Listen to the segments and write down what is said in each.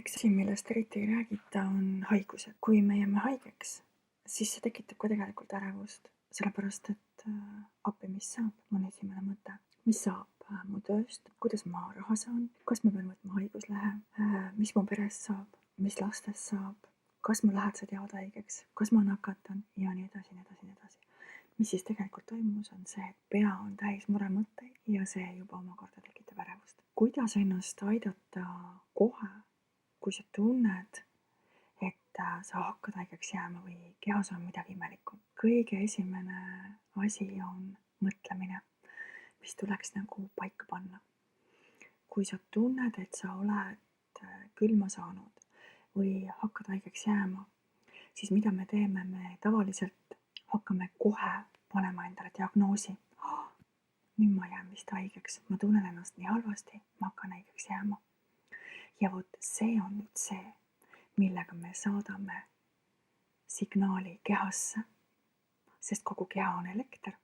üks asi, millest eriti ei räägita, on haigused. Kui me jääme haigeks, siis see tekitab ka tegelikult ärevust, sellepärast et appi, mis saab, on esimene mõte. Mis saab mu tööst, kuidas ma raha saan, kas ma pean võtma haiguslehe, mis mu perest saab, mis lastest saab, kas mu lähedased jäävad haigeks, kas ma nakatan ja nii edasi, nii edasi, nii edasi. Mis siis tegelikult toimus, on see, et pea on täis muremõtteid ja see juba omakorda tekitab ärevust. Kuidas ennast aidata kohe, kui sa tunned, et sa hakkad haigeks jääma või kehas on midagi imelikku? Kõige esimene asi on mõtlemine, mis tuleks nagu paika panna. Kui sa tunned, et sa oled külma saanud või hakkad haigeks jääma, siis mida me teeme? Me tavaliselt hakkame kohe panema endale diagnoosi. Nüüd ma jään vist haigeks, ma tunnen ennast nii halvasti, ma hakkan haigeks jääma. Ja vot see on nüüd see, millega me saadame signaali kehasse, sest kogu keha on elekter.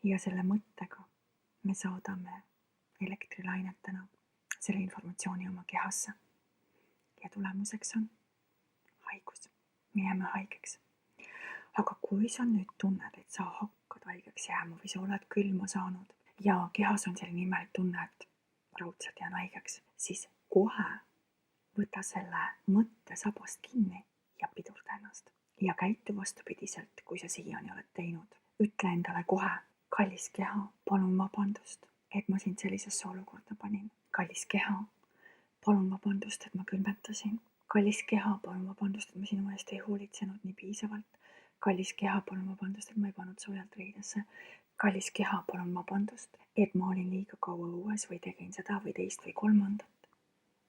Ja selle mõttega me saadame elektrilainetena selle informatsiooni oma kehasse. Ja tulemuseks on haigus. Me jääme haigeks. Aga kui sa nüüd tunned, et sa hakkad haigeks jääma või sa oled külma saanud ja kehas on selline imelik tunne, et raudselt jään haigeks, siis kohe võta selle mõtte sabast kinni ja pidurda ennast. Ja käitu vastupidiselt, kui sa siiani oled teinud. Ütle endale kohe, kallis keha, palun vabandust, et ma sind sellisesse olukorda panin. Kallis keha, palun vabandust, et ma külmetasin. Kallis keha, palun vabandust, et ma sinu eest ei hoolitsenud nii piisavalt. Kallis keha, palun vabandust, et ma ei pannud soojalt riidesse. Kallis keha, palun vabandust, et ma olin liiga kaua õues või tegin seda või teist või kolmandat.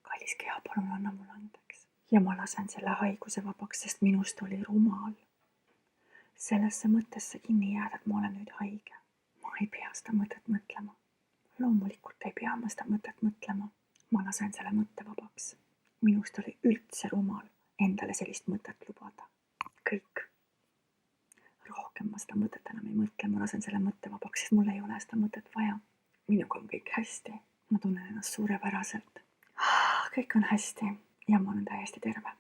Kallis keha, palun anna mulle andeks. Ja ma lasen selle haiguse vabaks, sest minust oli rumal sellesse mõttesse kinni jääda, et ma olen nüüd haige. Ma ei pea seda mõtet mõtlema. Loomulikult ei pea ma seda mõtet mõtlema. Ma lasen selle mõtte vabaks. Minust oli üldse rumal endale sellist mõtet lubada. Kõik. Rohkem ma seda mõtet enam ei mõtle, ma lasen selle mõtte vabaks, sest mul ei ole seda mõtet vaja. Minuga on kõik hästi, ma tunnen ennast suurepäraselt. Kõik on hästi ja ma olen täiesti terve.